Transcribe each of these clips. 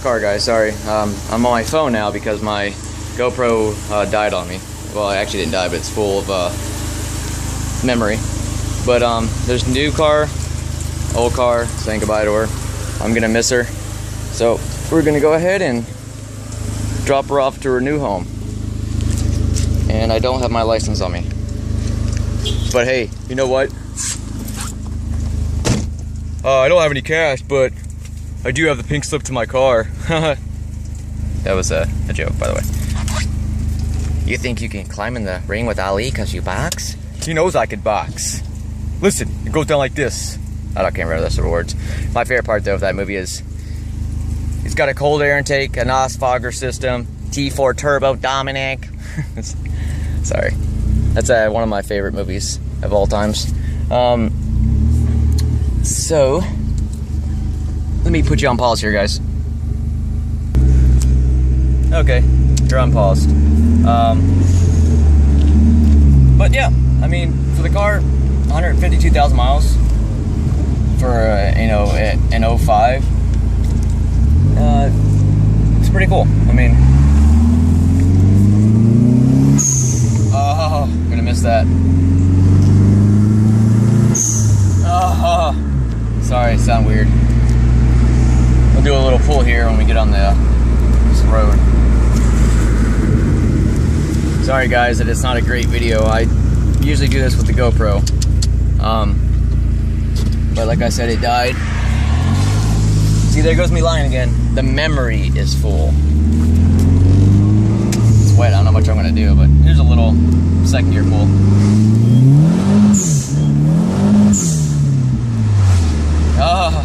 car, guys. Sorry. I'm on my phone now because my GoPro died on me. Well, it actually didn't die, but it's full of memory. But there's new car, old car, saying goodbye to her. I'm gonna miss her. So we're gonna go ahead and drop her off to her new home. And I don't have my license on me. But hey, you know what? I don't have any cash, but I do have the pink slip to my car. That was a joke, by the way. You think you can climb in the ring with Ali because you box? He knows I could box. Listen, it goes down like this. I can't remember the rest of the words. My favorite part, though, of that movie is he's got a cold air intake, a NOS fogger system, T4 turbo, Dominic. Sorry. That's one of my favorite movies of all times. So, let me put you on pause here, guys. Okay, you're on pause. But yeah, I mean, for the car, 152,000 miles for you know, an 05. It's pretty cool. I mean, oh, I'm gonna miss that. Oh, sorry, sound weird. We'll do a little pull here when we get on this road. Sorry guys that it's not a great video. I usually do this with the GoPro. But like I said, it died. See, there goes me lying again. The memory is full. It's wet, I don't know what I'm gonna do, but here's a little second gear pull. Oh.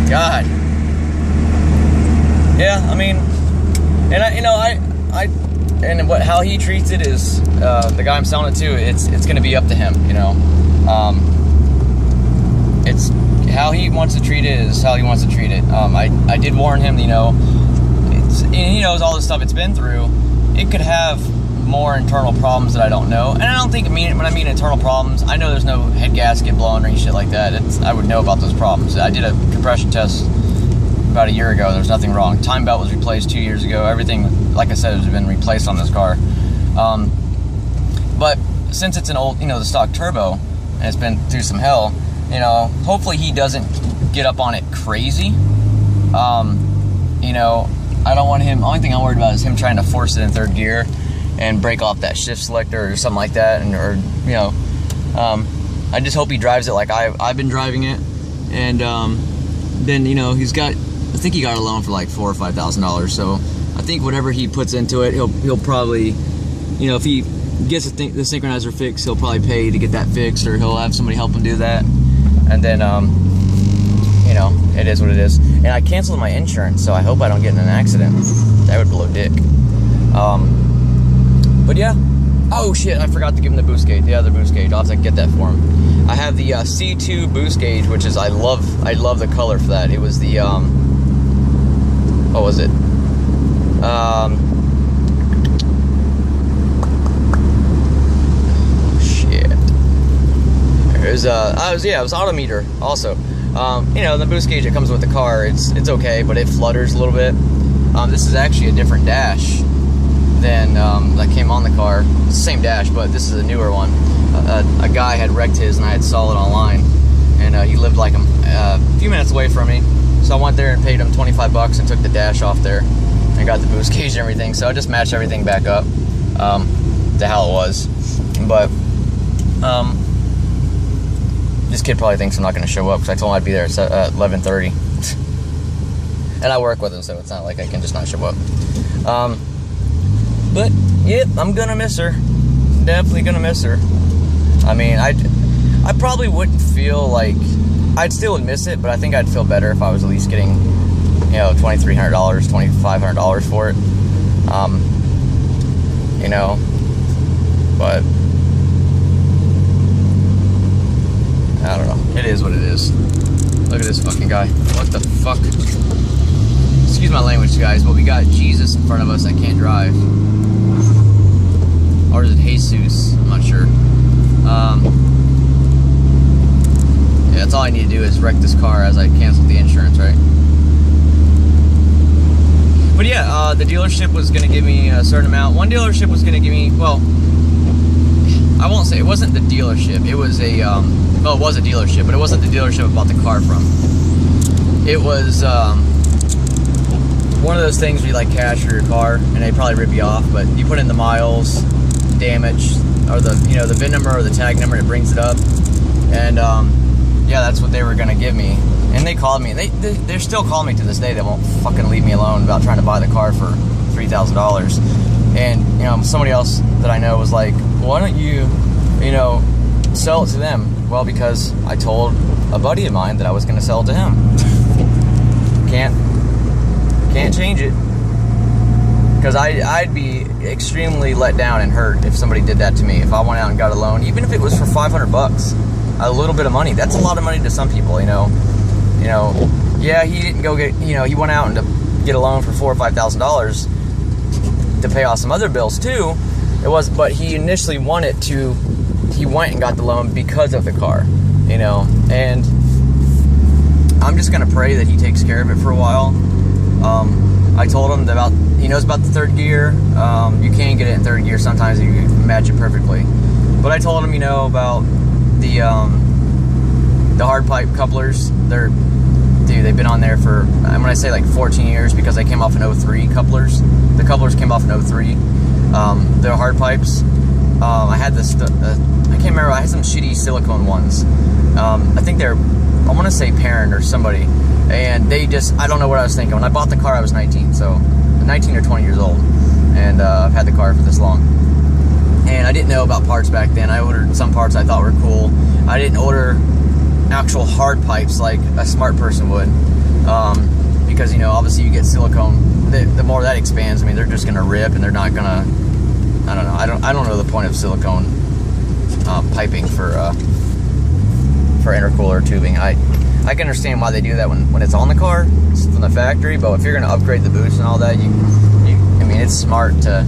God. Yeah, I mean, and how he treats it is the guy I'm selling it to. It's going to be up to him, you know. It's how he wants to treat it is how he wants to treat it. I did warn him, you know. He knows all this stuff it's been through. It could have more internal problems that I don't know, and I don't think when I mean internal problems, I know there's no head gasket blown or any shit like that. I would know about those problems. I did a compression test about a year ago. There's nothing wrong. Time belt was replaced 2 years ago. Everything, like I said, has been replaced on this car. But since it's an old, you know, the stock turbo, and it's been through some hell, you know, hopefully he doesn't get up on it crazy. You know, I don't want him. The only thing I'm worried about is him trying to force it in third gear and break off that shift selector or something like that, or you know, I just hope he drives it like I've been driving it, and then you know, he's got, I think he got a loan for like $4,000 or $5,000. So I think whatever he puts into it, he'll probably, you know, if he gets the synchronizer fixed, he'll probably pay to get that fixed, or he'll have somebody help him do that, and then you know, it is what it is. And I canceled my insurance, so I hope I don't get in an accident. That would blow dick. But yeah, oh shit, I forgot to give him the boost gauge, the other boost gauge. I'll have to get that for him. I have the C2 boost gauge, which is, I love the color for that. It was the, what was it? Shit. It was Autometer also. You know, the boost gauge that comes with the car, it's okay, but it flutters a little bit. This is actually a different dash than that came on the car. It's the same dash, but this is a newer one. A guy had wrecked his, and I had saw it online, and he lived like a few minutes away from me, so I went there and paid him 25 bucks and took the dash off there and got the boost gauge and everything. So I just matched everything back up to how it was. But this kid probably thinks I'm not going to show up because I told him I'd be there at 11:30. And I work with him, so it's not like I can just not show up. But, yep, I'm going to miss her. Definitely going to miss her. I mean, I probably wouldn't feel like... I'd still miss it, but I think I'd feel better if I was at least getting, you know, $2,300, $2,500 for it. You know, but... I don't know. It is what it is. Look at this fucking guy. What the fuck? Excuse my language, guys, but we got Jesus in front of us that can't drive. Or is it Jesus? I'm not sure. Yeah, that's all I need to do is wreck this car as I cancel the insurance. the dealership was going to give me a certain amount. One dealership was going to give me, well, I won't say, it wasn't the dealership. It was a, well, it was a dealership, but it wasn't the dealership I bought the car from. It was one of those things where you like cash for your car, and they probably rip you off, but you put in the miles, damage, or the, you know, the VIN number or the tag number, and it brings it up. And yeah, that's what they were going to give me. And they called me. They're still calling me to this day. They won't fucking leave me alone about trying to buy the car for $3,000. And, you know, somebody else that I know was like, why don't you, you know, sell it to them? Well, because I told a buddy of mine that I was going to sell it to him. Can't change it. Because I'd be extremely let down and hurt if somebody did that to me. If I went out and got a loan, even if it was for $500, a little bit of money. That's a lot of money to some people, you know. You know, yeah, he didn't go get, you know, he went out and to get a loan for $4,000 or $5,000 to pay off some other bills too. It was, but he initially wanted to. He went and got the loan because of the car, you know. And I'm just gonna pray that he takes care of it for a while. I told him about, he knows about the third gear. You can get it in third gear sometimes if you match it perfectly. But I told him, you know, about the hard pipe couplers. They've been on there for, when I say like 14 years, because they came off in 03 couplers. The couplers came off in 03. They're hard pipes. I had this, I can't remember, I had some shitty silicone ones. I think they're, I want to say Parent or somebody. And they just, I don't know what I was thinking. When I bought the car, I was 19, so 19 or 20 years old. And I've had the car for this long. And I didn't know about parts back then. I ordered some parts I thought were cool. I didn't order actual hard pipes like a smart person would. Because, you know, obviously you get silicone, the more that expands, I mean, they're just going to rip and they're not going to, I don't know. I don't know the point of silicone piping for intercooler tubing. I can understand why they do that when it's on the car from the factory, but if you're going to upgrade the boost and all that, I mean, it's smart to,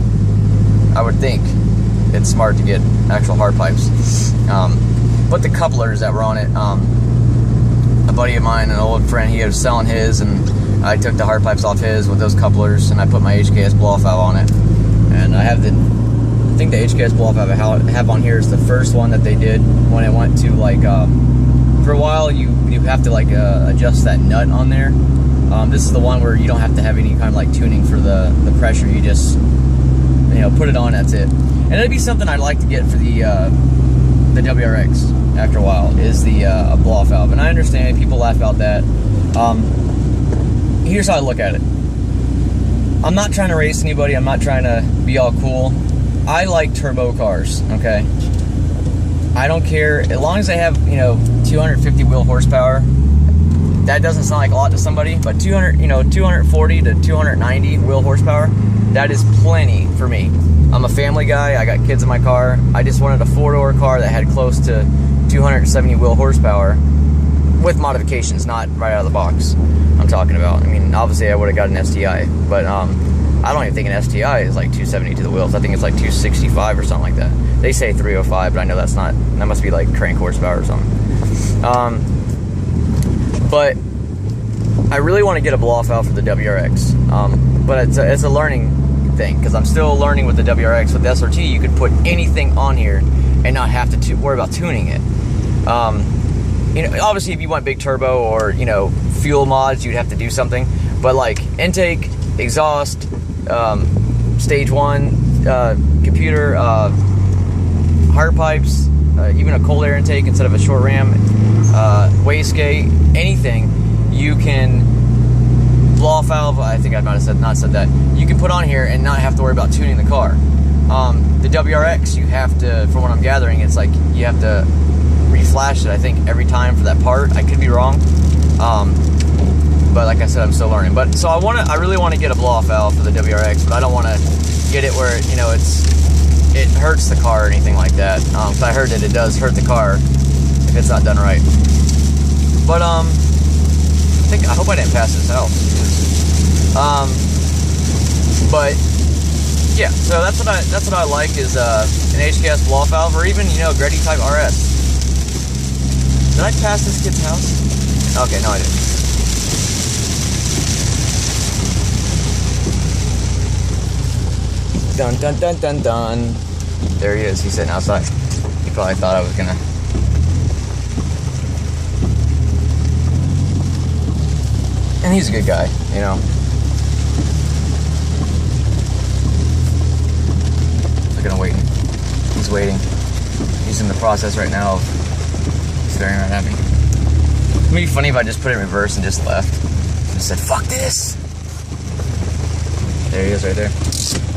I would think it's smart to get actual hard pipes. But the couplers that were on it, a buddy of mine, an old friend, he was selling his, and I took the hard pipes off his with those couplers, and I put my HKS blow-off valve on it. And I think the HKS blow-off valve I have on here is the first one that they did when it went to like, for a while you have to like adjust that nut on there. This is the one where you don't have to have any kind of like tuning for the pressure. You just, you know, put it on, that's it. And it'd be something I'd like to get for the WRX after a while, is the blow-off valve. And I understand people laugh about that. Here's how I look at it. I'm not trying to race anybody. I'm not trying to be all cool. I like turbo cars, okay? I don't care, as long as they have, you know, 250 wheel horsepower. That doesn't sound like a lot to somebody, but 240 to 290 wheel horsepower, that is plenty for me. I'm a family guy. I got kids in my car. I just wanted a four-door car that had close to 270 wheel horsepower with modifications, not right out of the box. I'm talking about. I mean, obviously I would have got an STI, but I don't even think an STI is like 270 to the wheels. I think it's like 265 or something like that. They say 305, but I know that's not, that must be like crank horsepower or something. But I really want to get a blow-off valve for the WRX. But it's a learning thing, because I'm still learning with the WRX. With the SRT, you could put anything on here and not have to worry about tuning it. You know, obviously if you want big turbo or, you know, fuel mods, you'd have to do something. But like intake, exhaust, stage 1, computer, hard pipes, even a cold air intake instead of a short ram, wastegate, anything you can blow-off valve. I think I might have not said that. You can put on here and not have to worry about tuning the car. The WRX, you have to, from what I'm gathering, it's like you have to reflash it, I think, every time for that part. I could be wrong. But like I said, I'm still learning. But so I really want to get a blow-off valve for the WRX, but I don't want to get it where, you know, it hurts the car or anything like that. Because I heard that it does hurt the car if it's not done right. But I hope I didn't pass this house. But yeah, so that's what I like is an HKS blow-off valve, or even, you know, Gretty type RS. Did I pass this kid's house? Okay, no I didn't. Dun dun dun dun dun. There he is. He's sitting outside. He probably thought I was gonna. And he's a good guy, you know. Look at him waiting. He's waiting. He's in the process right now of staring right at me. It'd be funny if I just put it in reverse and just left. Just said, fuck this. There he is right there.